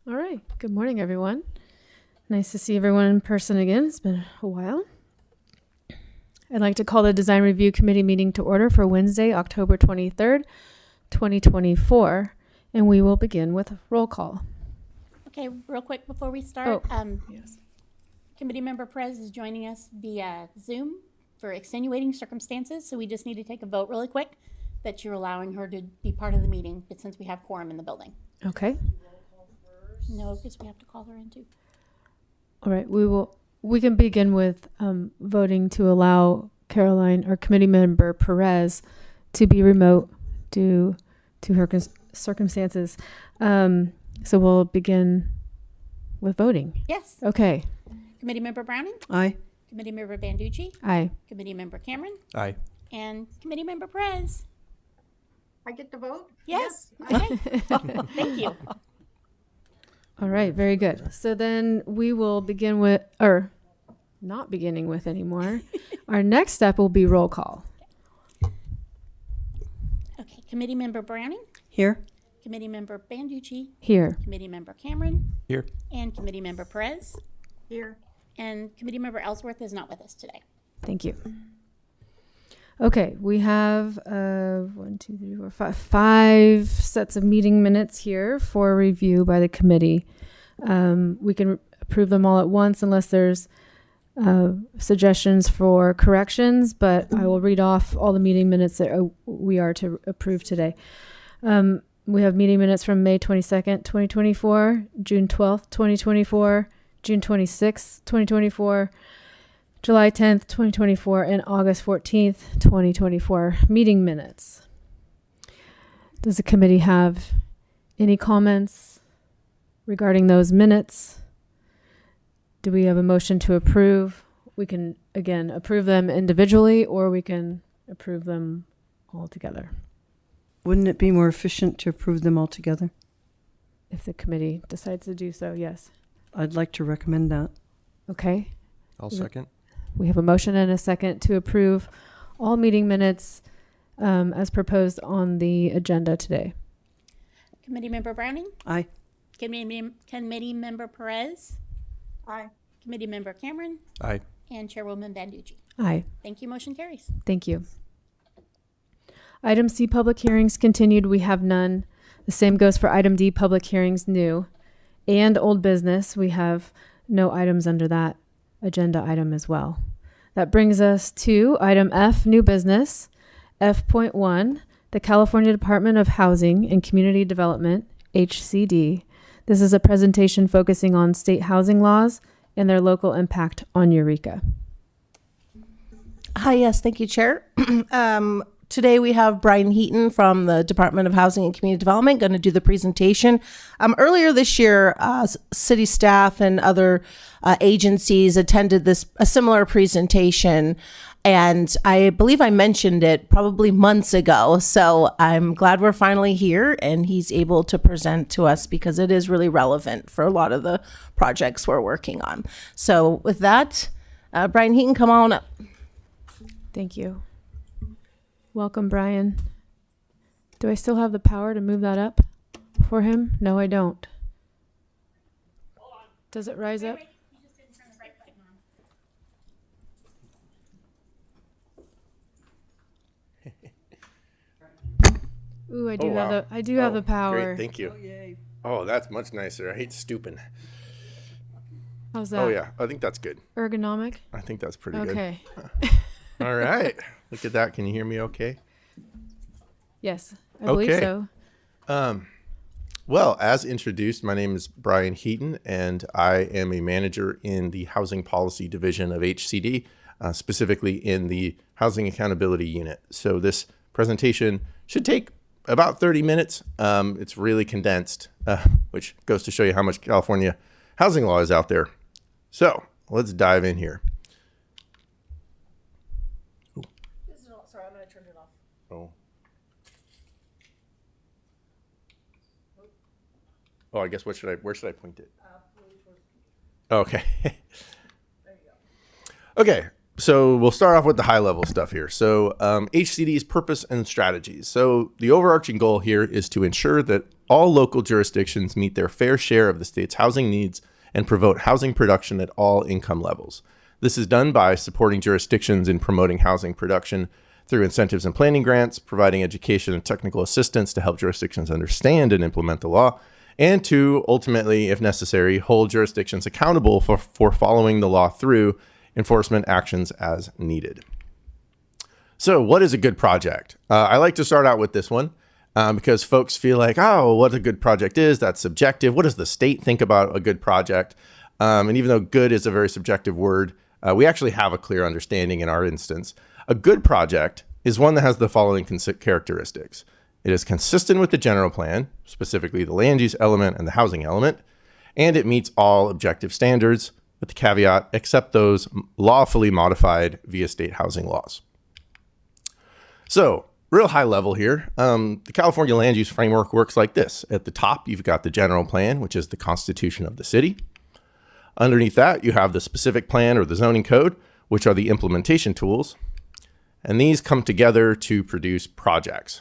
All right. Good morning, everyone. Nice to see everyone in person again. It's been a while. I'd like to call the Design Review Committee meeting to order for Wednesday, October 23rd, 2024, and we will begin with a roll call. Okay, real quick before we start, Yes. Committee Member Perez is joining us via Zoom for extenuating circumstances, so we just need to take a vote really quick that you're allowing her to be part of the meeting, but since we have quorum in the building. Okay. No, because we have to call her in too. All right. We can begin with voting to allow Caroline, or Committee Member Perez, to be remote due to her circumstances. So we'll begin with voting. Yes. Okay. Committee Member Browning? Aye. Committee Member Banducci? Aye. Committee Member Cameron? Aye. And Committee Member Perez? I get to vote? Yes. Okay. Thank you. All right, very good. So then we will begin with, or not beginning with anymore. Our next step will be roll call. Okay, Committee Member Browning? Here. Committee Member Banducci? Here. Committee Member Cameron? Here. And Committee Member Perez? Here. And Committee Member Ellsworth is not with us today. Thank you. Okay, we have 5 sets of meeting minutes here for review by the committee. We can approve them all at once unless there's suggestions for corrections, but I will read off all the meeting minutes that we are to approve today. We have meeting minutes from May 22nd, 2024, June 12th, 2024, June 26th, 2024, July 10th, 2024, and August 14th, 2024 meeting minutes. Does the committee have any comments regarding those minutes? Do we have a motion to approve? We can, again, approve them individually, or we can approve them all together. Wouldn't it be more efficient to approve them all together? If the committee decides to do so, yes. I'd like to recommend that. Okay. I'll second. We have a motion and a second to approve all meeting minutes as proposed on the agenda today. Committee Member Browning? Aye. Committee Member Perez? Aye. Committee Member Cameron? Aye. And Chairwoman Banducci. Aye. Thank you. Motion carries. Thank you. Item C, public hearings continued. We have none. The same goes for item D, public hearings new. And old business, we have no items under that agenda item as well. That brings us to item F, new business. F.1, the California Department of Housing and Community Development, HCD. This is a presentation focusing on state housing laws and their local impact on Eureka. Hi, yes, thank you, Chair. Today we have Brian Heaton from the Department of Housing and Community Development going to do the presentation. Earlier this year, city staff and other agencies attended a similar presentation, and I believe I mentioned it probably months ago. So I'm glad we're finally here and he's able to present to us because it is really relevant for a lot of the projects we're working on. So with that, Brian Heaton, come on up. Thank you. Welcome, Brian. Do I still have the power to move that up for him? No, I don't. Does it rise up? Ooh, I do have the power. Great, thank you. Oh, yay. Oh, that's much nicer. I hate stooping. How's that? Oh, yeah. I think that's good. Ergonomic? I think that's pretty Okay. good. All right. Look at that. Can you hear me okay? Yes, I believe Okay. so. Well, as introduced, my name is Brian Heaton, and I am a manager in the Housing Policy Division of HCD, specifically in the Housing Accountability Unit. So this presentation should take about 30 minutes. It's really condensed, which goes to show you how much California housing law is out there. So let's dive in here. Sorry, I'm going to turn it off. Oh. Oh, I guess where should I point it? Okay. There you go. Okay. So we'll start off with the high level stuff here. So HCD's purpose and strategies. So the overarching goal here is to ensure that all local jurisdictions meet their fair share of the state's housing needs and promote housing production at all income levels. This is done by supporting jurisdictions in promoting housing production through incentives and planning grants, providing education and technical assistance to help jurisdictions understand and implement the law, and to ultimately, if necessary, hold jurisdictions accountable for following the law through enforcement actions as needed. So what is a good project? I like to start out with this one because folks feel like, oh, what a good project is, that's subjective. What does the state think about a good project? And even though good is a very subjective word, we actually have a clear understanding in our instance. A good project is one that has the following characteristics. It is consistent with the general plan, specifically the land use element and the housing element, and it meets all objective standards, with the caveat, except those lawfully modified via state housing laws. So, real high level here, the California land use framework works like this. At the top, you've got the general plan, which is the constitution of the city. Underneath that, you have the specific plan or the zoning code, which are the implementation tools. And these come together to produce projects.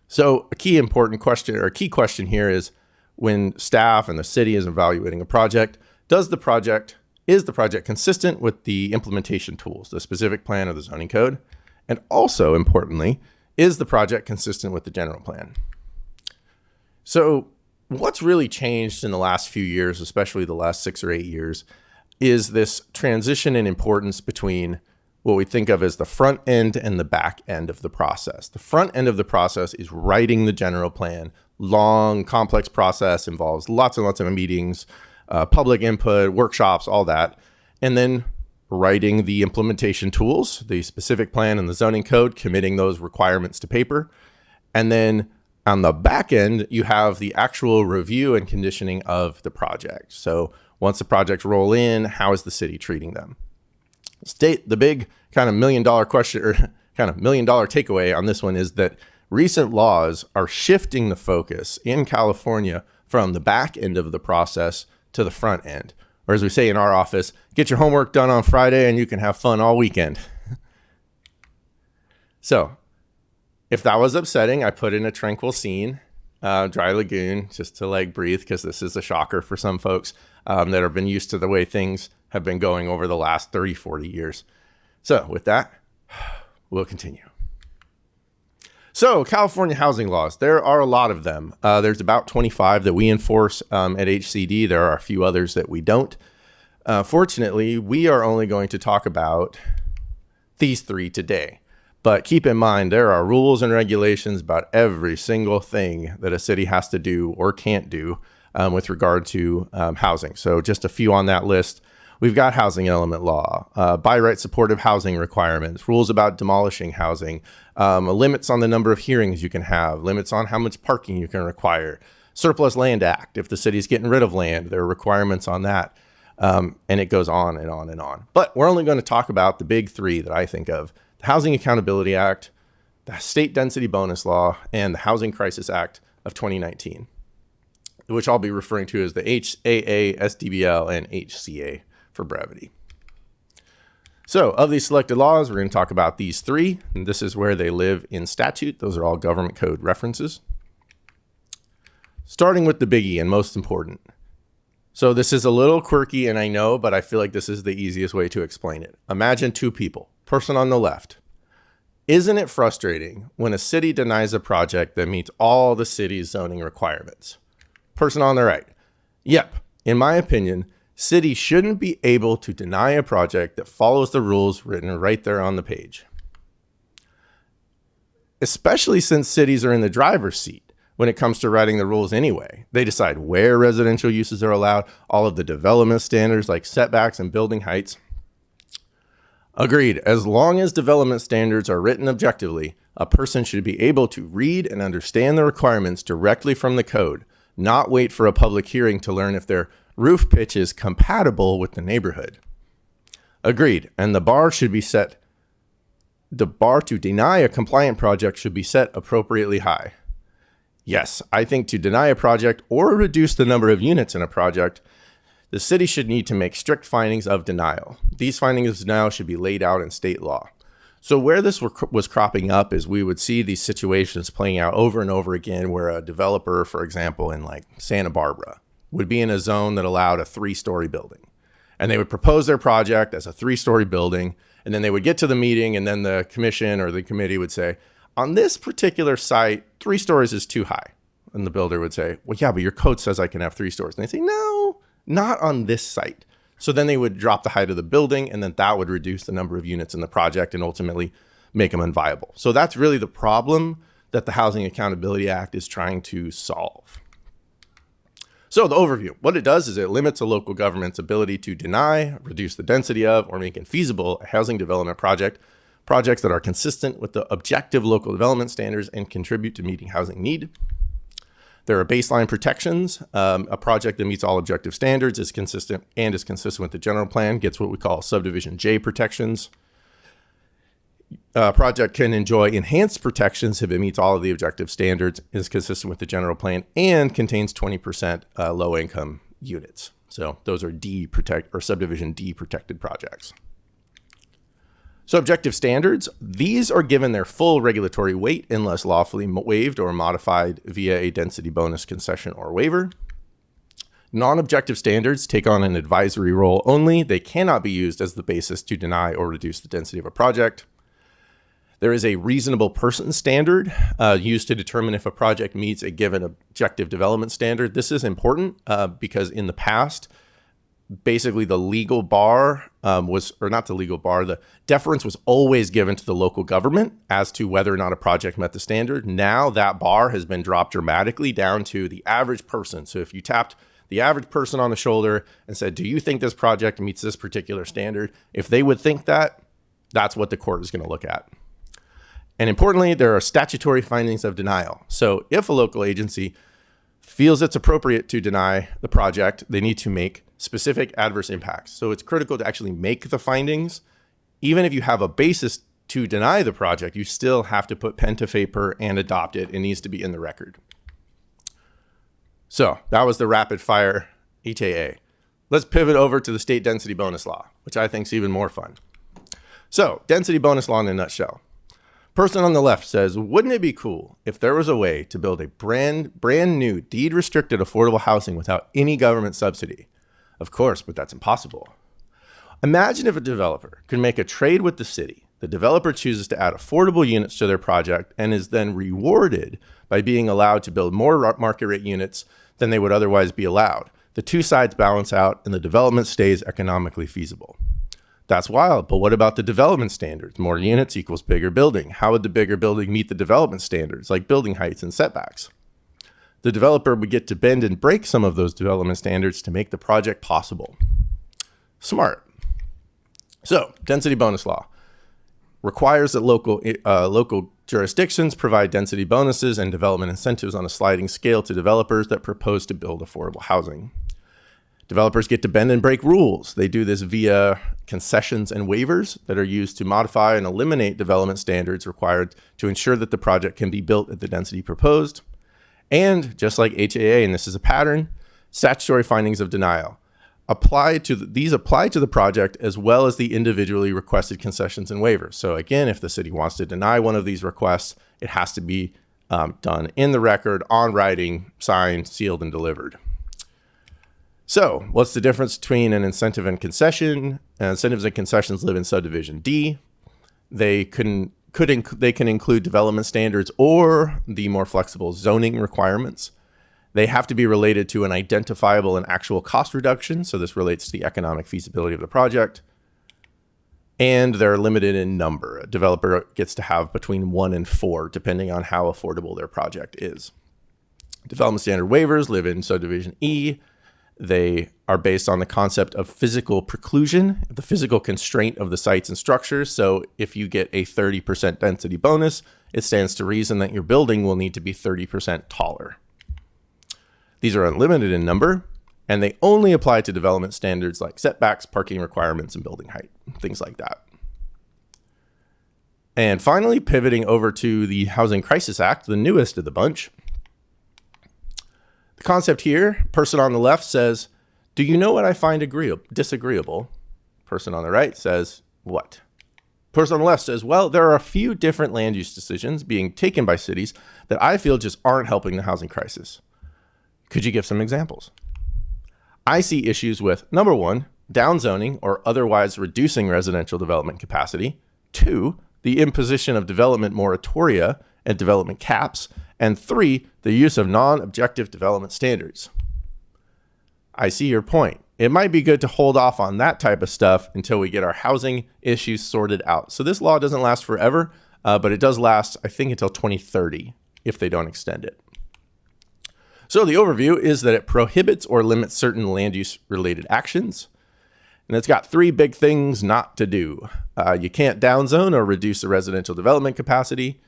So a key important question, or a key question here is, when staff and the city is evaluating a project, is the project consistent with the implementation tools, the specific plan or the zoning code? And also importantly, is the project consistent with the general plan? So what's really changed in the last few years, especially the last 6 or 8 years, is this transition in importance between what we think of as the front end and the back end of the process. The front end of the process is writing the general plan. Long, complex process, involves lots and lots of meetings, public input, workshops, all that. And then writing the implementation tools, the specific plan and the zoning code, committing those requirements to paper. And then on the back end, you have the actual review and conditioning of the project. So once the projects roll in, how is the city treating them? The big kind of $1 million question, or kind of $1 million takeaway on this one, is that recent laws are shifting the focus in California from the back end of the process to the front end. Or as we say in our office, get your homework done on Friday and you can have fun all weekend. So if that was upsetting, I put in a tranquil scene, dry lagoon, just to like breathe, because this is a shocker for some folks that have been used to the way things have been going over the last 30, 40 years. So with that, we'll continue. So California housing laws, there are a lot of them. There's about 25 that we enforce at HCD. There are a few others that we don't. Fortunately, we are only going to talk about these 3 today. But keep in mind, there are rules and regulations about every single thing that a city has to do or can't do with regard to housing. So just a few on that list. We've got housing element law, by right supportive housing requirements, rules about demolishing housing, limits on the number of hearings you can have, limits on how much parking you can require, surplus land act. If the city's getting rid of land, there are requirements on that. And it goes on and on and on. But we're only going to talk about the big 3 that I think of: the Housing Accountability Act, the State Density Bonus Law, and the Housing Crisis Act of 2019, which I'll be referring to as the HAA, SDBL, and HCA for brevity. So of these selected laws, we're going to talk about these 3, and this is where they live in statute. Those are all government code references. Starting with the biggie and most important. So this is a little quirky, and I know, but I feel like this is the easiest way to explain it. Imagine 2 people, person on the left. Isn't it frustrating when a city denies a project that meets all the city's zoning requirements? Person on the right. Yep, in my opinion, cities shouldn't be able to deny a project that follows the rules written right there on the page. Especially since cities are in the driver's seat when it comes to writing the rules anyway. They decide where residential uses are allowed, all of the development standards like setbacks and building heights. Agreed, as long as development standards are written objectively, a person should be able to read and understand the requirements directly from the code, not wait for a public hearing to learn if their roof pitch is compatible with the neighborhood. Agreed, and the bar to deny a compliant project should be set appropriately high. Yes, I think to deny a project or reduce the number of units in a project the city should need to make strict findings of denial. These findings of denial should be laid out in state law. So where this was cropping up is we would see these situations playing out over and over again where a developer, for example, in like Santa Barbara, would be in a zone that allowed a 3-story building. And they would propose their project as a 3-story building, and then they would get to the meeting, and then the commission or the committee would say, on this particular site, 3 stories is too high. And the builder would say, well, yeah, but your code says I can have 3 stories. And they say, no, not on this site. So then they would drop the height of the building, and then that would reduce the number of units in the project and ultimately make them unviable. So that's really the problem that the Housing Accountability Act is trying to solve. So the overview, what it does is it limits a local government's ability to deny, reduce the density of, or make infeasible a housing development projects that are consistent with the objective local development standards and contribute to meeting housing need. There are baseline protections. A project that meets all objective standards is consistent with the general plan, gets what we call subdivision J protections. A project can enjoy enhanced protections if it meets all of the objective standards, is consistent with the general plan, and contains 20% low income units. So those are subdivision D protected projects. So objective standards, these are given their full regulatory weight unless lawfully waived or modified via a density bonus concession or waiver. Non-objective standards take on an advisory role only. They cannot be used as the basis to deny or reduce the density of a project. There is a reasonable person standard used to determine if a project meets a given objective development standard. This is important because in the past, basically the legal bar the deference was always given to the local government as to whether or not a project met the standard. Now that bar has been dropped dramatically down to the average person. So if you tapped the average person on the shoulder and said, do you think this project meets this particular standard? If they would think that, that's what the court is going to look at. And importantly, there are statutory findings of denial. So if a local agency feels it's appropriate to deny the project, they need to make specific adverse impacts. So it's critical to actually make the findings. Even if you have a basis to deny the project, you still have to put pen to paper and adopt it. It needs to be in the record. So that was the rapid fire HAA. Let's pivot over to the state density bonus law, which I think is even more fun. So density bonus law in a nutshell. Person on the left says, wouldn't it be cool if there was a way to build a brand new deed restricted affordable housing without any government subsidy? Of course, but that's impossible. Imagine if a developer could make a trade with the city. The developer chooses to add affordable units to their project and is then rewarded by being allowed to build more market rate units than they would otherwise be allowed. The two sides balance out and the development stays economically feasible. That's wild, but what about the development standards? More units equals bigger building. How would the bigger building meet the development standards, like building heights and setbacks? The developer would get to bend and break some of those development standards to make the project possible. Smart. So, density bonus law requires that local jurisdictions provide density bonuses and development incentives on a sliding scale to developers that propose to build affordable housing. Developers get to bend and break rules. They do this via concessions and waivers that are used to modify and eliminate development standards required to ensure that the project can be built at the density proposed. And just like HAA, and this is a pattern, statutory findings of denial apply to the project as well as the individually requested concessions and waivers. So again, if the city wants to deny one of these requests, it has to be done in the record, on writing, signed, sealed, and delivered. So what's the difference between an incentive and concession? Incentives and concessions live in subdivision D. They can include development standards or the more flexible zoning requirements. They have to be related to an identifiable and actual cost reduction. So this relates to the economic feasibility of the project. And they're limited in number. A developer gets to have between 1 and 4, depending on how affordable their project is. Development standard waivers live in subdivision E. They are based on the concept of physical preclusion, the physical constraint of the sites and structures. So if you get a 30% density bonus, it stands to reason that your building will need to be 30% taller. These are unlimited in number, and they only apply to development standards like setbacks, parking requirements, and building height, things like that. And finally, pivoting over to the Housing Crisis Act, the newest of the bunch. The concept here, person on the left says, Do you know what I find disagreeable? Person on the right says, what? Person on the left says, well, there are a few different land use decisions being taken by cities that I feel just aren't helping the housing crisis. Could you give some examples? I see issues with, number one, downzoning or otherwise reducing residential development capacity. 2, the imposition of development moratoria and development caps. And 3, the use of non-objective development standards. I see your point. It might be good to hold off on that type of stuff until we get our housing issues sorted out. So this law doesn't last forever, but it does last, I think, until 2030 if they don't extend it. So the overview is that it prohibits or limits certain land use related actions. And it's got 3 big things not to do. You can't downzone or reduce the residential development capacity.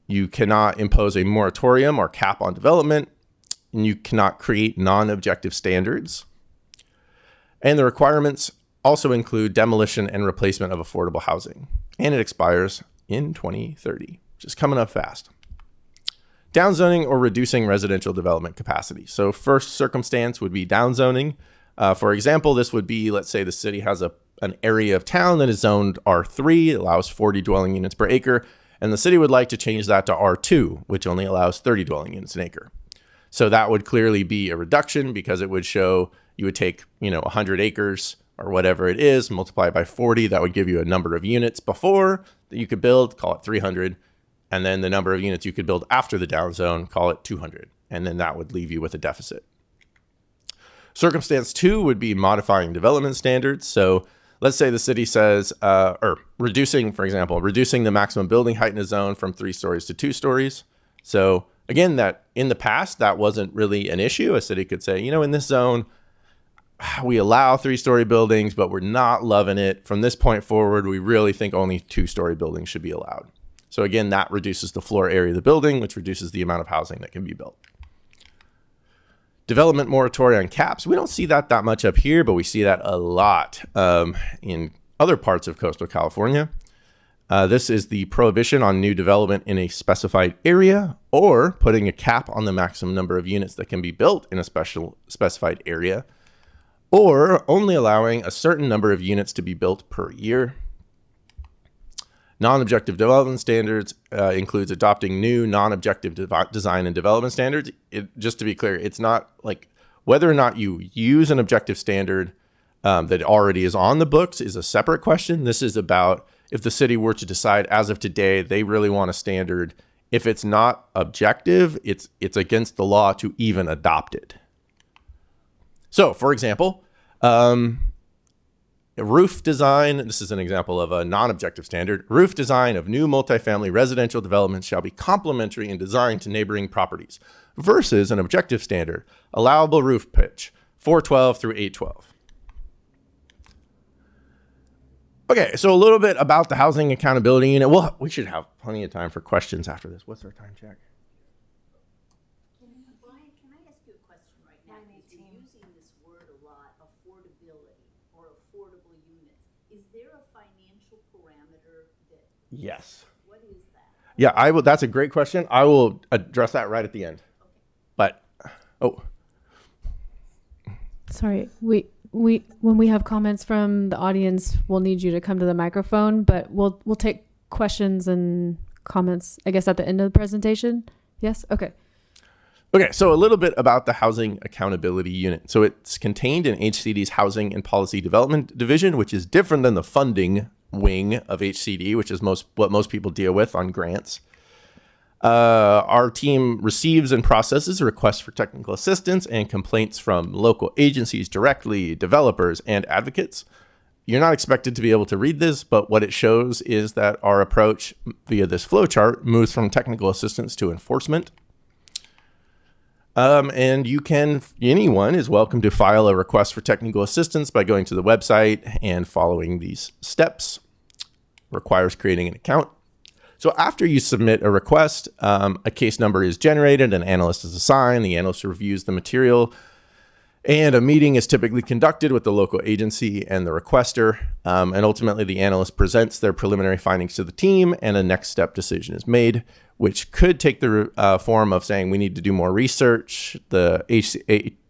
You cannot impose a moratorium or cap on development. And you cannot create non-objective standards. And the requirements also include demolition and replacement of affordable housing. And it expires in 2030, which is coming up fast. Downzoning or reducing residential development capacity. So first circumstance would be downzoning. For example, this would be, let's say the city has an area of town that is zoned R3, it allows 40 dwelling units per acre, and the city would like to change that to R2, which only allows 30 dwelling units an acre. So that would clearly be a reduction because it would show you would take, 100 acres or whatever it is, multiply it by 40. That would give you a number of units before that you could build, call it 300. And then the number of units you could build after the down zone, call it 200. And then that would leave you with a deficit. Circumstance 2 would be modifying development standards. So let's say the city says, or reducing, for example, reducing the maximum building height in a zone from 3 stories to 2 stories. So again, that in the past, that wasn't really an issue. A city could say, in this zone, we allow 3-story buildings, but we're not loving it. From this point forward, we really think only 2-story buildings should be allowed. So again, that reduces the floor area of the building, which reduces the amount of housing that can be built. Development moratoria on caps. We don't see that much up here, but we see that a lot in other parts of coastal California. This is the prohibition on new development in a specified area or putting a cap on the maximum number of units that can be built in a specified area, or only allowing a certain number of units to be built per year. Non-objective development standards includes adopting new non-objective design and development standards. Just to be clear, it's not like whether or not you use an objective standard that already is on the books is a separate question. This is about if the city were to decide as of today, they really want a standard. If it's not objective, it's against the law to even adopt it. So, for example, roof design, this is an example of a non-objective standard. Roof design of new multifamily residential developments shall be complementary in design to neighboring properties versus an objective standard, allowable roof pitch, 412 through 812. Okay, so a little bit about the Housing Accountability Unit. Well, we should have plenty of time for questions after this. What's our time check? Brian, can I ask you a question right now? You're using this word a lot, affordability or affordable units. Is there a financial parameter that? Yes. What is that? Yeah, I will. That's a great question. I will address that right at the end. Okay. But, Sorry, we when we have comments from the audience, we'll need you to come to the microphone, but we'll take questions and comments, I guess, at the end of the presentation. Yes? Okay. Okay, so a little bit about the Housing Accountability Unit. So it's contained in HCD's Housing and Policy Development Division, which is different than the funding wing of HCD, which is what most people deal with on grants. Our team receives and processes requests for technical assistance and complaints from local agencies directly, developers, and advocates. You're not expected to be able to read this, but what it shows is that our approach via this flowchart moves from technical assistance to enforcement. And anyone is welcome to file a request for technical assistance by going to the website and following these steps. Requires creating an account. So after you submit a request, a case number is generated, an analyst is assigned, the analyst reviews the material, and a meeting is typically conducted with the local agency and the requester. And ultimately, the analyst presents their preliminary findings to the team, and a next step decision is made, which could take the form of saying we need to do more research. The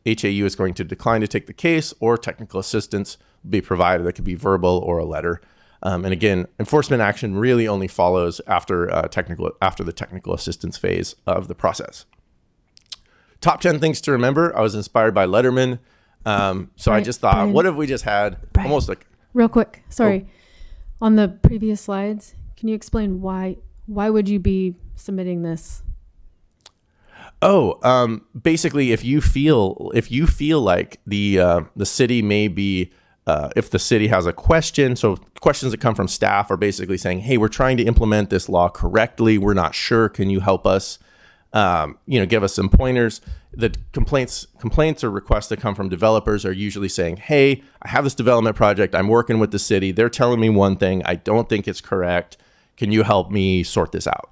HAU is going to decline to take the case, or technical assistance will be provided. That could be verbal or a letter. And again, enforcement action really only follows after the technical assistance phase of the process. Top 10 things to remember. I was inspired by Letterman. So I just thought, Brian. what if we just had Brian. almost like, Real quick, sorry. On the previous slides, can you explain why would you be submitting this? basically if you feel like the city may be, if the city has a question, so questions that come from staff are basically saying, hey, we're trying to implement this law correctly. We're not sure. Can you help us? Give us some pointers. The complaints or requests that come from developers are usually saying, hey, I have this development project. I'm working with the city. They're telling me one thing. I don't think it's correct. Can you help me sort this out?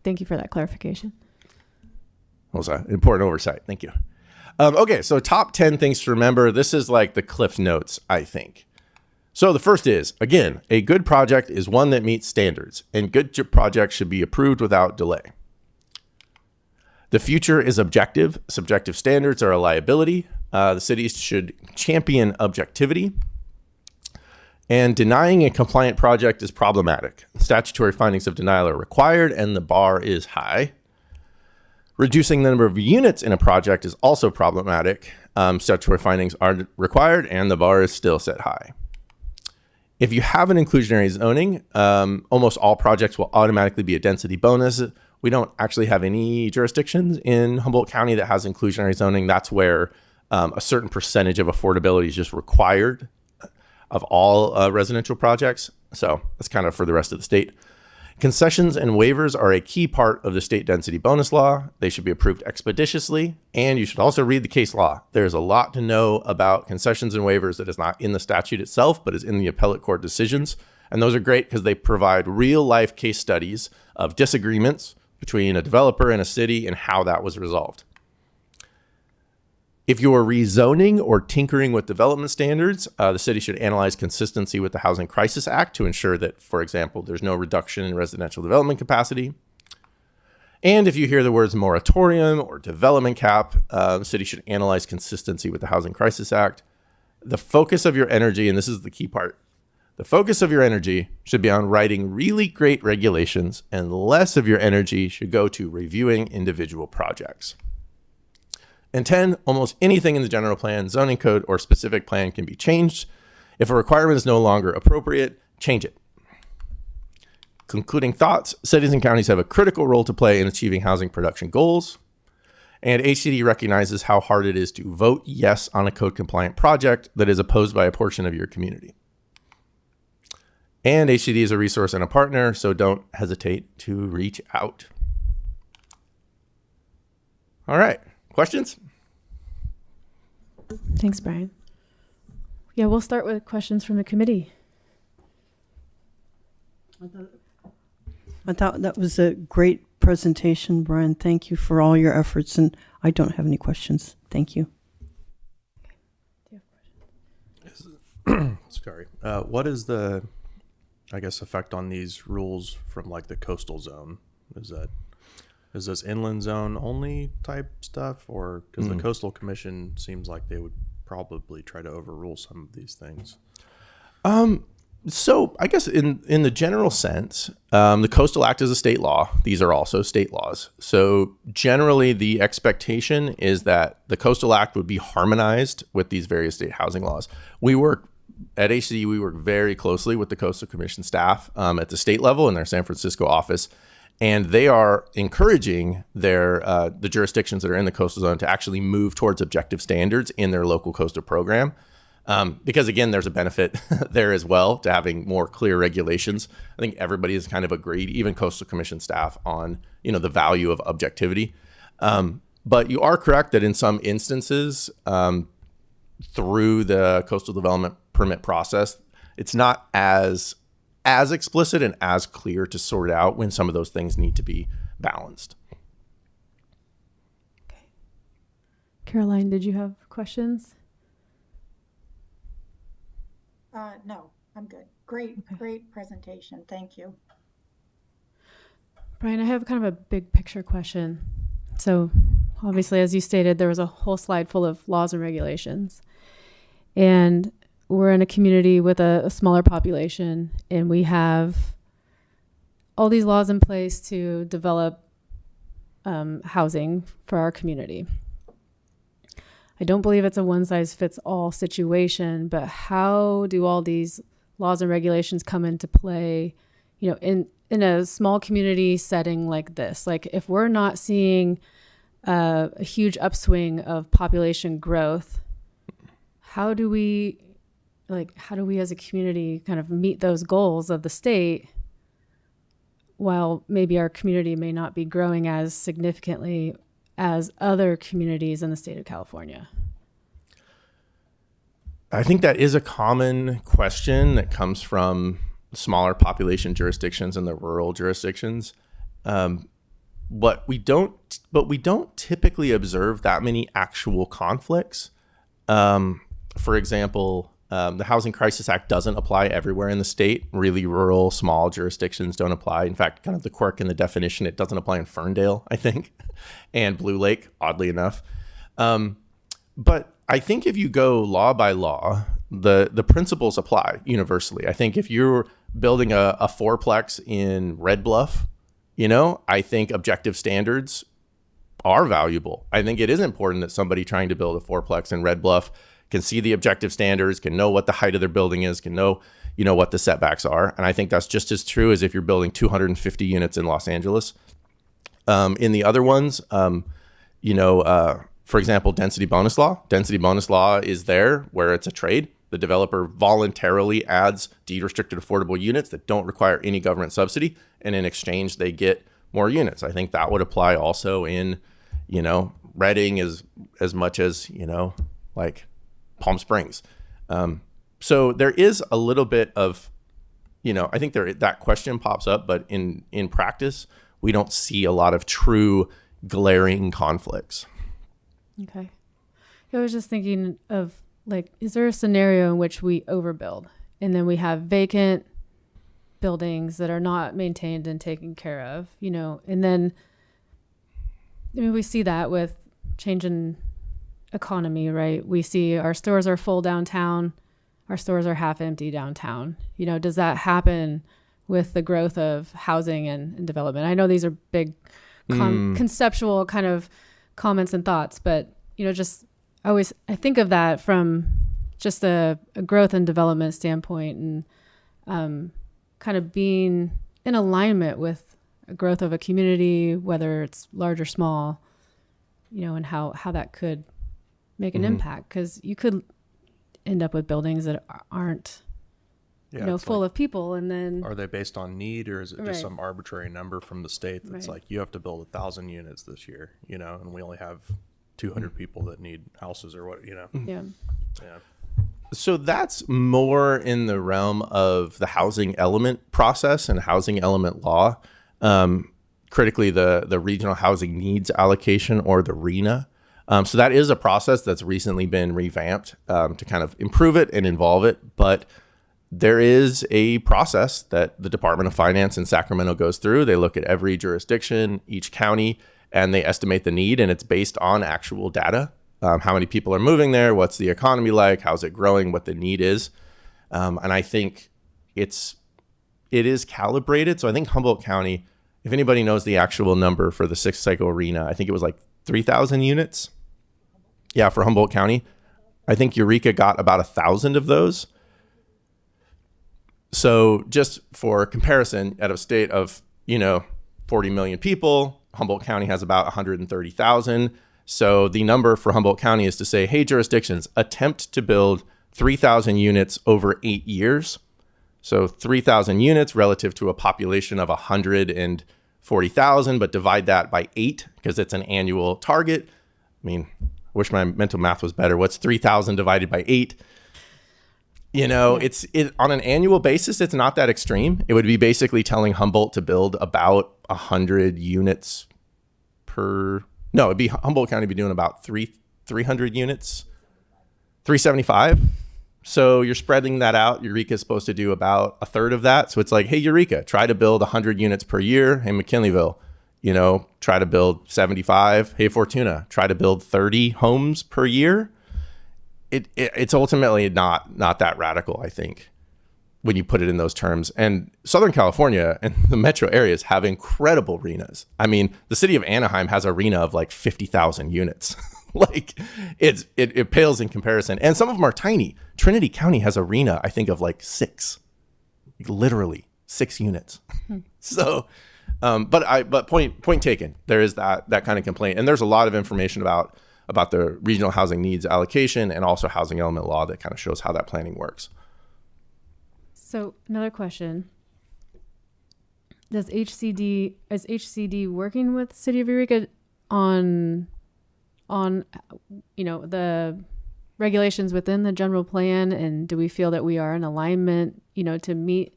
Thank you for that clarification. That was an important oversight. Thank you. Okay, so top 10 things to remember. This is like the Cliff Notes, I think. So the first is, again, a good project is one that meets standards, and good projects should be approved without delay. The future is objective. Subjective standards are a liability. The cities should champion objectivity. And denying a compliant project is problematic. Statutory findings of denial are required, and the bar is high. Reducing the number of units in a project is also problematic. Statutory findings are required, and the bar is still set high. If you have an inclusionary zoning, almost all projects will automatically be a density bonus. We don't actually have any jurisdictions in Humboldt County that has inclusionary zoning. That's where a certain percentage of affordability is just required of all residential projects. So that's kind of for the rest of the state. Concessions and waivers are a key part of the state density bonus law. They should be approved expeditiously, and you should also read the case law. There's a lot to know about concessions and waivers that is not in the statute itself, but is in the appellate court decisions. And those are great because they provide real life case studies of disagreements between a developer and a city and how that was resolved. If you are rezoning or tinkering with development standards, the city should analyze consistency with the Housing Crisis Act to ensure that, for example, there's no reduction in residential development capacity. And if you hear the words moratorium or development cap, the city should analyze consistency with the Housing Crisis Act. The focus of your energy, and this is the key part, the focus of your energy should be on writing really great regulations, and less of your energy should go to reviewing individual projects. And 10, almost anything in the general plan, zoning code, or specific plan can be changed. If a requirement is no longer appropriate, change it. Concluding thoughts, cities and counties have a critical role to play in achieving housing production goals. And HCD recognizes how hard it is to vote yes on a code compliant project that is opposed by a portion of your community. And HCD is a resource and a partner, so don't hesitate to reach out. All right. Questions? Thanks, Brian. Yeah, we'll start with questions from the committee. I thought that was a great presentation, Brian. Thank you for all your efforts, and I don't have any questions. Thank you. Sorry. What is the, I guess, effect on these rules from like the coastal zone? Is this inland zone only type stuff, or because the coastal commission seems like they would probably try to overrule some of these things? So I guess in the general sense, the Coastal Act is a state law. These are also state laws. So generally the expectation is that the Coastal Act would be harmonized with these various state housing laws. At HCD, we work very closely with the Coastal Commission staff at the state level in their San Francisco office. And they are encouraging the jurisdictions that are in the coastal zone to actually move towards objective standards in their local coastal program. Because again, there's a benefit there as well to having more clear regulations. I think everybody has kind of agreed, even Coastal Commission staff, on the value of objectivity. But you are correct that in some instances, through the coastal development permit process, it's not as explicit and as clear to sort out when some of those things need to be balanced. Okay. Caroline, did you have questions? No, I'm good. Great presentation. Thank you. Brian, I have kind of a big picture question. So obviously, as you stated, there was a whole slide full of laws and regulations. And we're in a community with a smaller population, and we have all these laws in place to develop housing for our community. I don't believe it's a one-size-fits-all situation, but how do all these laws and regulations come into play, you know, in a small community setting like this? Like, if we're not seeing a huge upswing of population growth, how do we as a community kind of meet those goals of the state while maybe our community may not be growing as significantly as other communities in the state of California? I think that is a common question that comes from smaller population jurisdictions and the rural jurisdictions. But we don't typically observe that many actual conflicts. For example, the Housing Crisis Act doesn't apply everywhere in the state. Really rural, small jurisdictions don't apply. In fact, kind of the quirk in the definition, it doesn't apply in Ferndale, I think, and Blue Lake, oddly enough. But I think if you go law by law, the principles apply universally. I think if you're building a fourplex in Red Bluff, you know, I think objective standards are valuable. I think it is important that somebody trying to build a fourplex in Red Bluff can see the objective standards, can know what the height of their building is, can know, you know, what the setbacks are. And I think that's just as true as if you're building 250 units in Los Angeles. In the other ones, for example, density bonus law. Density bonus law is there where it's a trade. The developer voluntarily adds deed-restricted affordable units that don't require any government subsidy, and in exchange, they get more units. I think that would apply also in, you know, Redding as much as, you know, like Palm Springs. So there is a little bit of, you know, I think that question pops up, but in practice, we don't see a lot of true glaring conflicts. Okay. I was just thinking of, like, is there a scenario in which we overbuild and then we have vacant buildings that are not maintained and taken care of, you know, and then, I mean, we see that with changing economy, right? We see our stores are full downtown, our stores are half empty downtown. You know, does that happen with the growth of housing and development? I know these are big conceptual kind of comments and thoughts, but, you know, just I think of that from just a growth and development standpoint, and kind of being in alignment with a growth of a community, whether it's large or small, you know, and how that could make an impact, because you could end up with buildings that aren't, you know, full of people, and then Are they based on need, or is it just some arbitrary number from the state that's like, you have to build 1,000 units this year, you know, and we only have 200 people that need houses, or what, you know? yeah. So that's more in the realm of the housing element process and housing element law. Critically, the regional housing needs allocation, or the RHNA. So that is a process that's recently been revamped to kind of improve it and involve it. But there is a process that the Department of Finance in Sacramento goes through. They look at every jurisdiction, each county, and they estimate the need, and it's based on actual data. How many people are moving there? What's the economy like? How's it growing? What the need is? And I think it is calibrated. So I think Humboldt County, if anybody knows the actual number for the 6th cycle RHNA, I think it was like 3,000 units. Yeah, for Humboldt County. I think Eureka got about 1,000 of those. So just for comparison, at a state of, you know, 40 million people, Humboldt County has about 130,000. So the number for Humboldt County is to say, hey, jurisdictions, attempt to build 3,000 units over 8 years. So 3,000 units relative to a population of 140,000, but divide that by 8 because it's an annual target. I mean, I wish my mental math was better. What's 3,000 divided by 8? You know, it's on an annual basis, it's not that extreme. It would be basically telling Humboldt to build about 100 units no, it'd be Humboldt County be doing about 300 units, 375. So you're spreading that out. Eureka is supposed to do about a third of that. So it's like, hey, Eureka, try to build 100 units per year in McKinleyville. try to build 75. Hey, Fortuna, try to build 30 homes per year. It's ultimately not that radical, I think, when you put it in those terms. And Southern California and the metro areas have incredible RENAs. I mean, the city of Anaheim has a RENA of like 50,000 units. Like it pales in comparison. And some of them are tiny. Trinity County has a RENA, I think, of like 6, literally 6 units. So, but point taken. There is that kind of complaint. And there's a lot of information about the regional housing needs allocation and also housing element law that kind of shows how that planning works. So another question. Is HCD working with City of Eureka on the regulations within the general plan, and do we feel that we are in alignment, to meet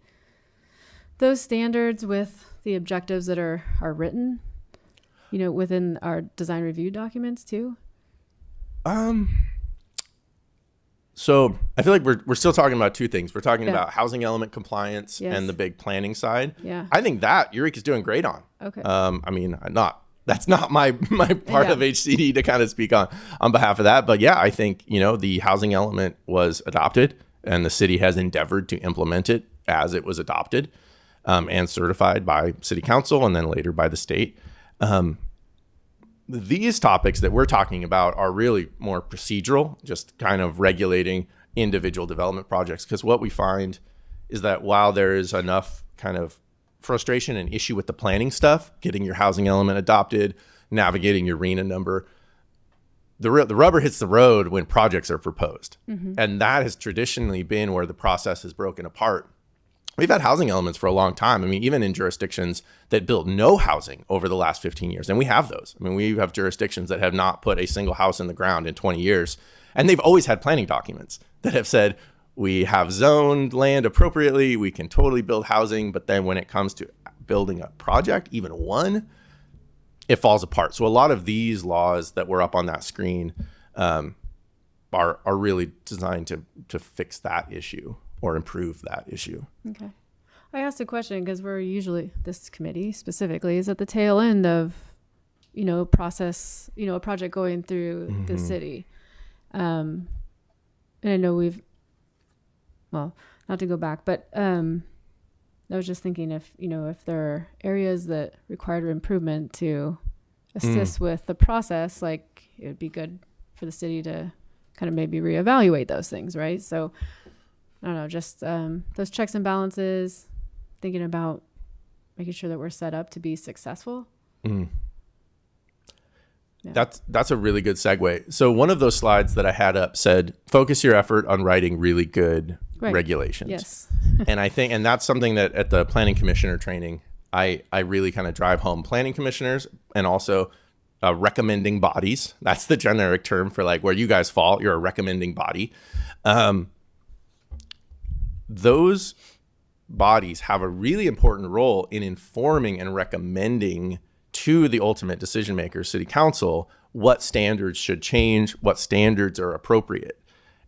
those standards with the objectives that are written, within our design review documents too? So I feel like we're still talking about two things. We're talking about housing element compliance and the big planning side. Yeah. I think that Eureka's doing great on. Okay. I mean, that's not my part of HCD to kind of speak on behalf of that. But yeah, I think, the housing element was adopted and the city has endeavored to implement it as it was adopted and certified by city council and then later by the state. These topics that we're talking about are really more procedural, just kind of regulating individual development projects. Because what we find is that while there is enough kind of frustration and issue with the planning stuff, getting your housing element adopted, navigating your RENA number, the rubber hits the road when projects are proposed. Mm-hmm. And that has traditionally been where the process is broken apart. We've had housing elements for a long time. I mean, even in jurisdictions that built no housing over the last 15 years, and we have those. I mean, we have jurisdictions that have not put a single house in the ground in 20 years, and they've always had planning documents that have said, we have zoned land appropriately, we can totally build housing, but then when it comes to building a project, even one, it falls apart. So a lot of these laws that were up on that screen are really designed to fix that issue or improve that issue. Okay. I asked a question because we're usually, this committee specifically, is at the tail end of, process, a project going through the city. And I know not to go back, but I was just thinking if there are areas that required improvement to assist with the process, like it would be good for the city to kind of maybe reevaluate those things, right? So I don't know, just those checks and balances, thinking about making sure that we're set up to be successful. Mm. Yeah. That's a really good segue. So one of those slides that I had up said, focus your effort on writing really good regulations. Yes. and that's something that at the planning commissioner training, I really kind of drive home. Planning commissioners and also recommending bodies. That's the generic term for like where you guys fall. You're a recommending body. Those bodies have a really important role in informing and recommending to the ultimate decision maker, city council, what standards should change, what standards are appropriate.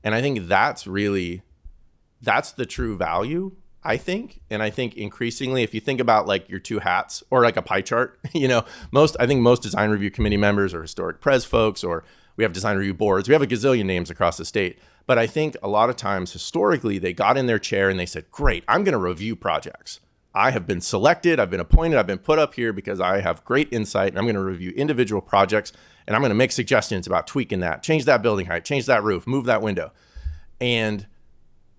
And I think that's the true value, I think. And I think increasingly, if you think about like your two hats or like a pie chart, I think most design review committee members are historic pres folks, or we have design review boards. We have a gazillion names across the state. But I think a lot of times historically, they got in their chair and they said, great, I'm going to review projects. I have been selected, I've been appointed, I've been put up here because I have great insight, and I'm going to review individual projects, and I'm going to make suggestions about tweaking that, change that building height, change that roof, move that window. And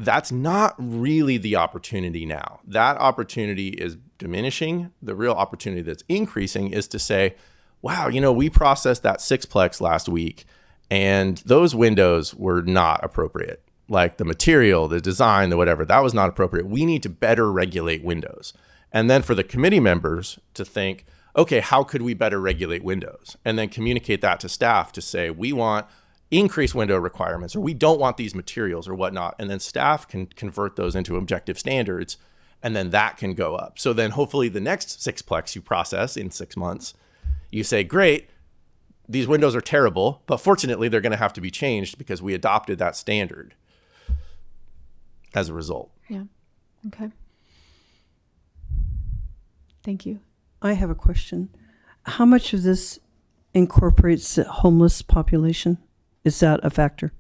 that's not really the opportunity now. That opportunity is diminishing. The real opportunity that's increasing is to say, wow, we processed that sixplex last week, and those windows were not appropriate. Like the material, the design, the whatever, that was not appropriate. We need to better regulate windows. And then for the committee members to think, okay, how could we better regulate windows? And then communicate that to staff to say, we want increased window requirements, or we don't want these materials or whatnot. And then staff can convert those into objective standards, and then that can go up. So then hopefully the next sixplex you process in 6 months, you say, great, these windows are terrible, but fortunately they're going to have to be changed because we adopted that standard as a result. Yeah. Okay. Thank you. I have a question. How much of this incorporates the homeless population? Is that a factor?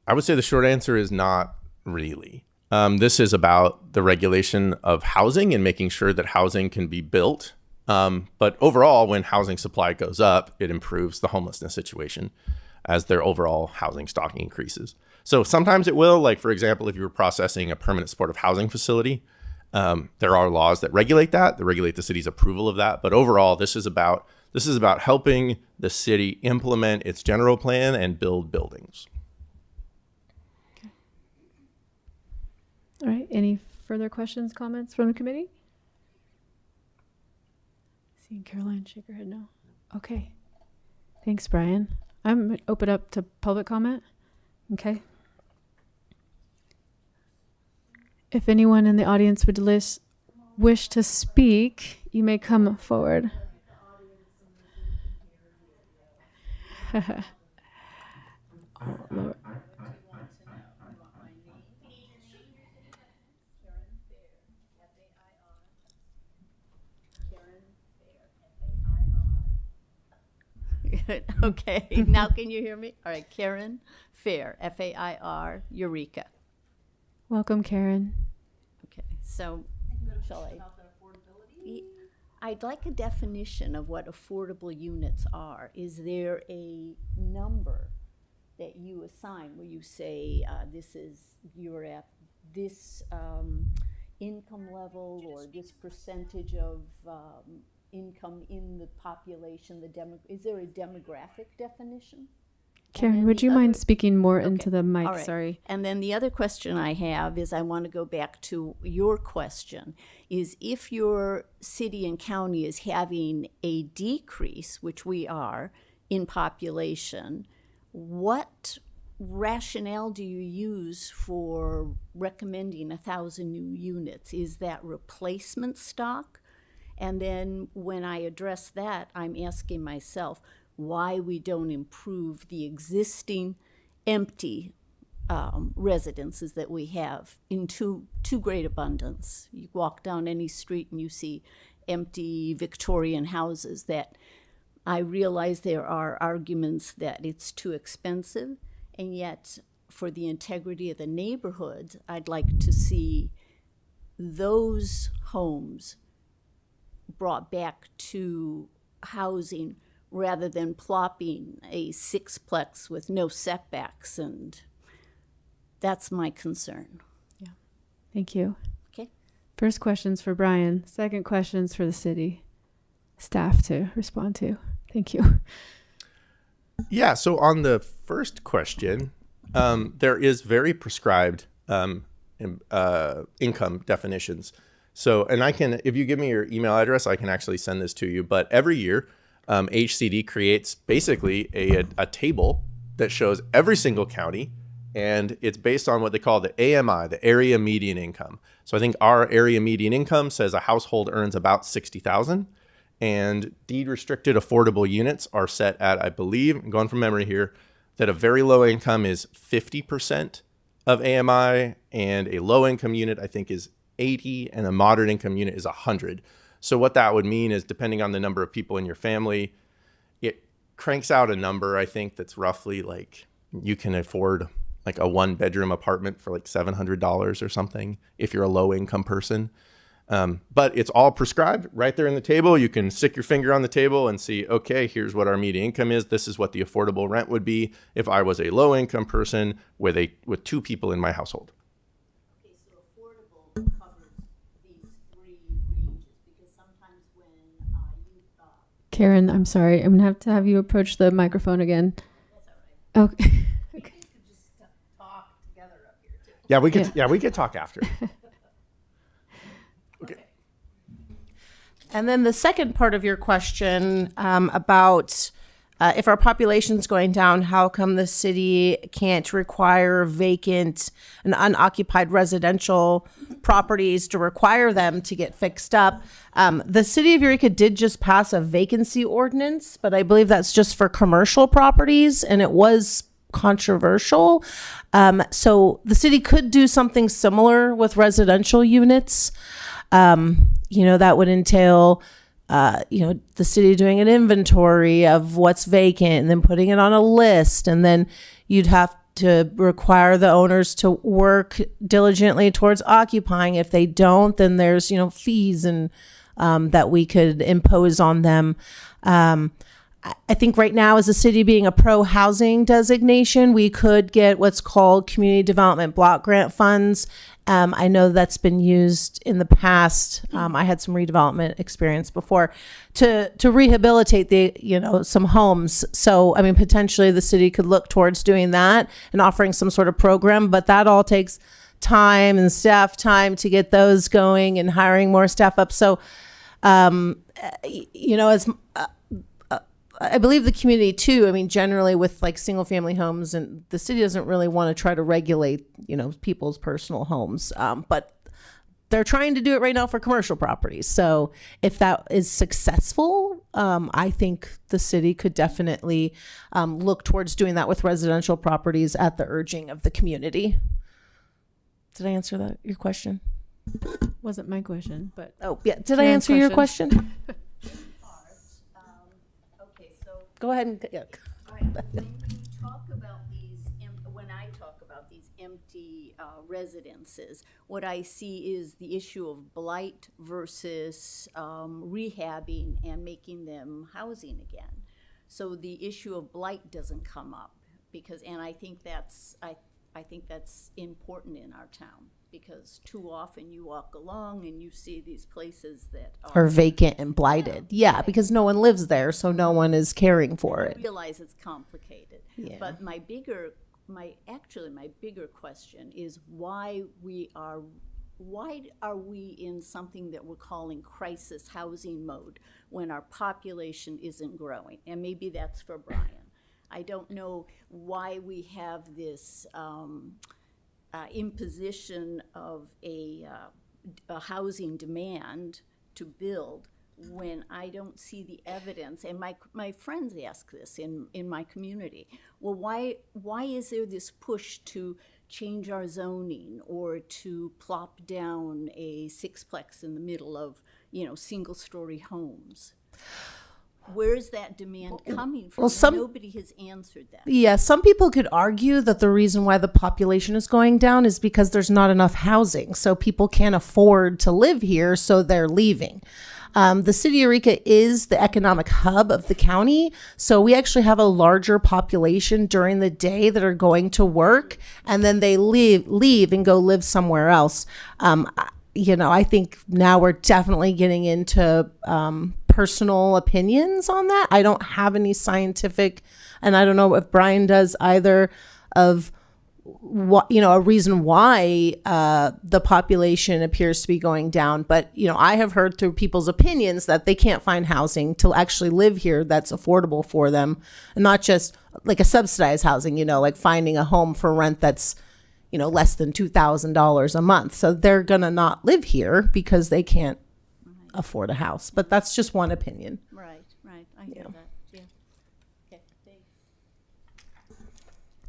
I would say the short answer is not really. This is about the regulation of housing and making sure that housing can be built. But overall, when housing supply goes up, it improves the homelessness situation as their overall housing stock increases. So sometimes it will, like, for example, if you were processing a permanent supportive housing facility, there are laws that regulate the city's approval of that. But overall, this is about helping the city implement its general plan and build buildings. All right. Any further questions, comments from the committee? Seeing Caroline shake her head no. Okay. Thanks, Brian. I'm going to open up to public comment. Okay. If anyone in the audience would wish to speak, you may come forward. Oh, Lord. Okay, now can you hear me? All right, Karen Fair, Fair, Eureka. Welcome, Karen. Okay, so shall I? I'd like a definition of what affordable units are. Is there a number that you assign where you say you're at this income level or this percentage of income in the population? Is there a demographic definition? Karen, would you mind speaking more Okay. into the mic? All right. Sorry. And then the other question I have is I want to go back to your question, is if your city and county is having a decrease, which we are, in population, what rationale do you use for recommending 1,000 new units? Is that replacement stock? And then when I address that, I'm asking myself why we don't improve the existing empty residences that we have in too great abundance. You walk down any street and you see empty Victorian houses that I realize there are arguments that it's too expensive, and yet for the integrity of the neighborhood, I'd like to see those homes brought back to housing rather than plopping a sixplex with no setbacks, and that's my concern. Thank you. Okay. First questions for Brian. Second questions for the city staff to respond to. Thank you. Yeah, so on the first question, there is very prescribed income definitions. So, and I can, if you give me your email address, I can actually send this to you. But every year, HCD creates basically a table that shows every single county, and it's based on what they call the AMI, the area median income. So I think our area median income says a household earns about $60,000, and deed restricted affordable units are set at, I believe, I'm going from memory here, that a very low income is 50% of AMI, and a low income unit I think is 80, and a moderate income unit is 100. So what that would mean is, depending on the number of people in your family, it cranks out a number, I think, that's roughly like you can afford like a 1-bedroom apartment for like $700 or something if you're a low income person. But it's all prescribed right there in the table. You can stick your finger on the table and see, okay, here's what our median income is. This is what the affordable rent would be if I was a low income person with 2 people in my household. Okay, so affordable covers these 3 ranges, because sometimes when you Karen, I'm sorry. I'm going to have you approach the microphone again. that's all right. Okay. You guys could just talk together up here too. Yeah, we could talk after. And then the second part of your question about if our population's going down, how come the city can't require vacant and unoccupied residential properties to require them to get fixed up? The city of Eureka did just pass a vacancy ordinance, but I believe that's just for commercial properties, and it was controversial. So the city could do something similar with residential units. That would entail the city doing an inventory of what's vacant and then putting it on a list. And then you'd have to require the owners to work diligently towards occupying. If they don't, then there's, fees and that we could impose on them. I think right now, as a city being a pro-housing designation, we could get what's called community development block grant funds. I know that's been used in the past. I had some redevelopment experience before to rehabilitate some homes. So, potentially the city could look towards doing that and offering some sort of program, but that all takes time and staff time to get those going and hiring more staff up. So, I believe the community too, generally with like single family homes, and the city doesn't really want to try to regulate, people's personal homes. But they're trying to do it right now for commercial properties. So if that is successful, I think the city could definitely look towards doing that with residential properties at the urging of the community. Did I answer your question? Wasn't my question, but Oh, yeah. Did I Karen's answer your question? Go ahead and, yeah. All right. When you talk about when I talk about these empty residences, what I see is the issue of blight versus rehabbing and making them housing again. So the issue of blight doesn't come up and I think that's important in our town, because too often you walk along and you see these places that Are vacant and blighted. Yeah, because no one lives there, so no one is caring for it. I realize it's complicated. Yeah. But my bigger question is why are we in something that we're calling crisis housing mode when our population isn't growing? And maybe that's for Brian. I don't know why we have this imposition of a housing demand to build when I don't see the evidence. And my friends ask this in my community. Well, why is there this push to change our zoning or to plop down a sixplex in the middle of, single-story homes? Where's that demand coming from? Nobody has answered that. Yeah, some people could argue that the reason why the population is going down is because there's not enough housing. So people can't afford to live here, so they're leaving. The city of Eureka is the economic hub of the county. So we actually have a larger population during the day that are going to work, and then they leave and go live somewhere else. I think now we're definitely getting into personal opinions on that. I don't have any scientific, and I don't know if Brian does either, of what, a reason why the population appears to be going down. But, I have heard through people's opinions that they can't find housing to actually live here that's affordable for them, and not just like a subsidized housing, like finding a home for rent that's less than $2,000 a month. So they're going to not live here because they can't afford a house. But that's just one opinion. Right. I hear that. Yeah. Okay, thanks.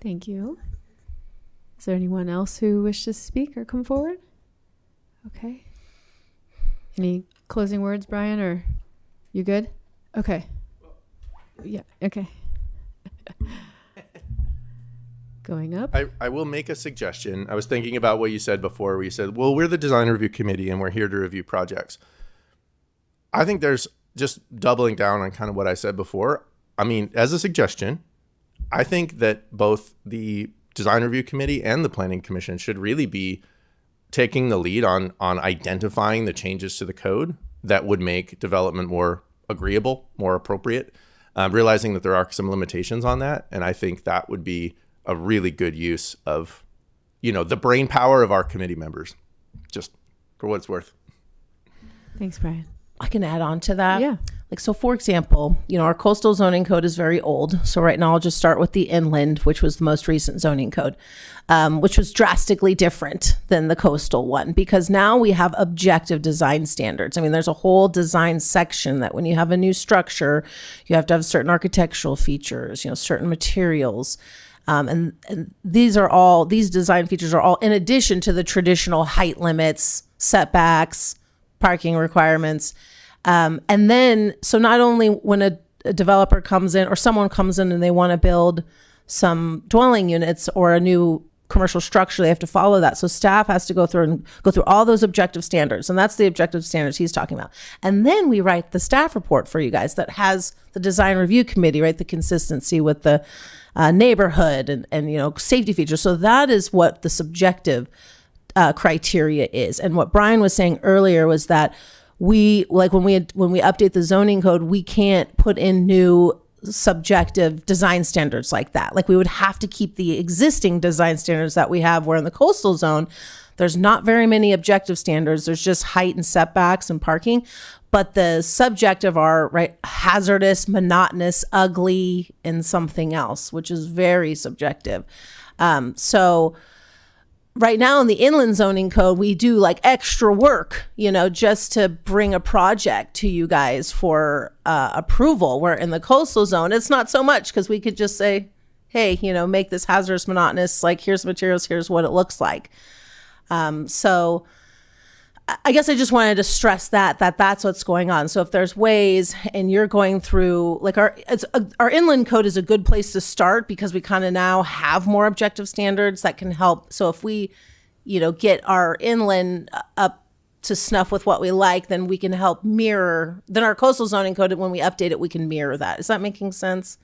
thank you. Is there anyone else who wishes to speak or come forward? Okay. Any closing words, Brian, or you good? Okay. Yeah, okay. Going up. I will make a suggestion. I was thinking about what you said before, where you said, well, we're the design review committee and we're here to review projects. I think there's just doubling down on kind of what I said before. As a suggestion, I think that both the design review committee and the planning commission should really be taking the lead on identifying the changes to the code that would make development more agreeable, more appropriate, realizing that there are some limitations on that. And I think that would be a really good use of, the brain power of our committee members, just for what it's worth. Thanks, Brian. I can add on to that. Yeah. So for example, our coastal zoning code is very old. So right now I'll just start with the inland, which was the most recent zoning code, which was drastically different than the coastal one, because now we have objective design standards. There's a whole design section that when you have a new structure, you have to have certain architectural features, certain materials. And these design features are all in addition to the traditional height limits, setbacks, parking requirements. And then, so not only when a developer comes in or someone comes in and they want to build some dwelling units or a new commercial structure, they have to follow that. So staff has to go through all those objective standards. And that's the objective standards he's talking about. And then we write the staff report for you guys that has the design review committee, right? The consistency with the neighborhood and safety features. So that is what the subjective criteria is. And what Brian was saying earlier was that when we update the zoning code, we can't put in new subjective design standards like that. Like we would have to keep the existing design standards that we have, where in the coastal zone, there's not very many objective standards. There's just height and setbacks and parking. But the subjective are, right, hazardous, monotonous, ugly, and something else, which is very subjective. So right now in the inland zoning code, we do like extra work, just to bring a project to you guys for approval. Where in the coastal zone, it's not so much, because we could just say, hey, make this hazardous, monotonous, like here's materials, here's what it looks like. So I guess I just wanted to stress that's what's going on. So if there's ways, and you're going through, like our inland code is a good place to start, because we kind of now have more objective standards that can help. So if we, get our inland up to snuff with what we like, then we can help mirror. Then our coastal zoning code, when we update it, we can mirror that. Is that making sense?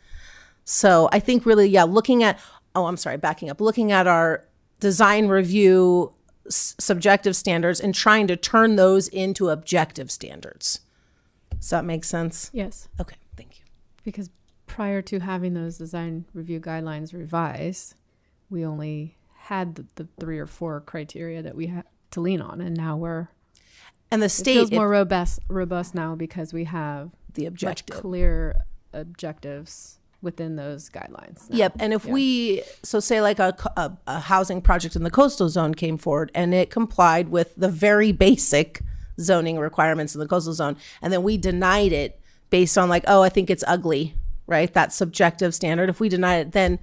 So I think really, looking at our design review subjective standards and trying to turn those into objective standards. Does that make sense? Yes. Okay, thank you. Because prior to having those design review guidelines revised, we only had the 3 or 4 criteria that we had to lean on, and now and the it state feels more robust now, because we have the much objective. clear objectives within those guidelines now. Yep. And if we, so say like a housing project in the coastal zone came forward and it complied with the very basic zoning requirements in the coastal zone, and then we denied it based on like, oh, I think it's ugly, right? That subjective standard. If we denied it, then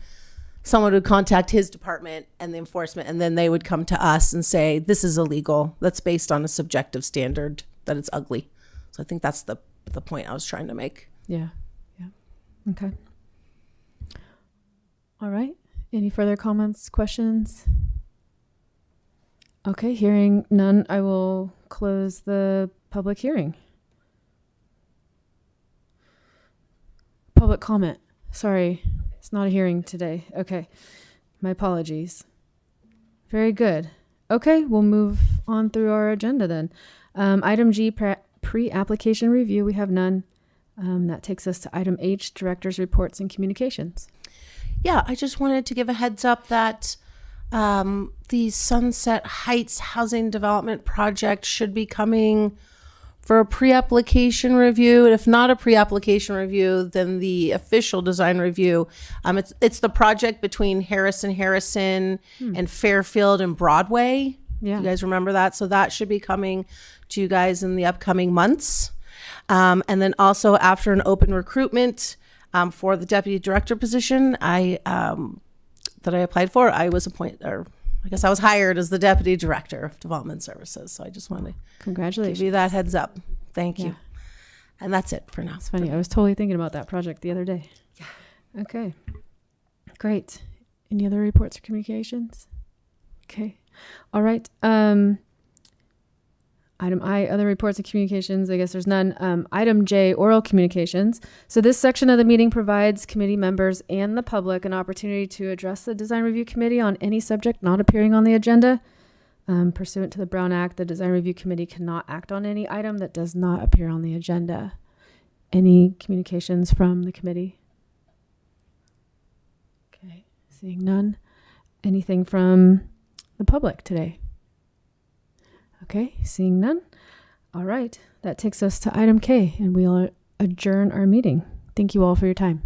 someone would contact his department and the enforcement, and then they would come to us and say, this is illegal. That's based on a subjective standard that it's ugly. So I think that's the point I was trying to make. Yeah. Okay. All right. Any further comments, questions? Okay, hearing none, I will close the public hearing. Public comment. Sorry, it's not a hearing today. Okay, my apologies. Very good. Okay, we'll move on through our agenda then. Item G, pre-application review, we have none. That takes us to item H, director's reports and communications. Yeah, I just wanted to give a heads up that the Sunset Heights Housing Development Project should be coming for a pre-application review. And if not a pre-application review, then the official design review. It's the project between Harrison and Fairfield and Broadway. Yeah. You guys remember that? So that should be coming to you guys in the upcoming months. And then also after an open recruitment for the deputy director position, that I applied for, I was I was hired as the deputy director of development services. So I just wanted to Congratulations. give you that heads up. Thank you. Yeah. And that's it for now. It's funny. I was totally thinking about that project the other day. Yeah. Okay. Great. Any other reports or communications? Okay. All right. Item I, other reports and communications. I guess there's none. Item J, oral communications. So this section of the meeting provides committee members and the public an opportunity to address the design review committee on any subject not appearing on the agenda. Pursuant to the Brown Act, the design review committee cannot act on any item that does not appear on the agenda. Any communications from the committee? Okay, seeing none. Anything from the public today? Okay, seeing none. All right, that takes us to item K, and we'll adjourn our meeting. Thank you all for your time.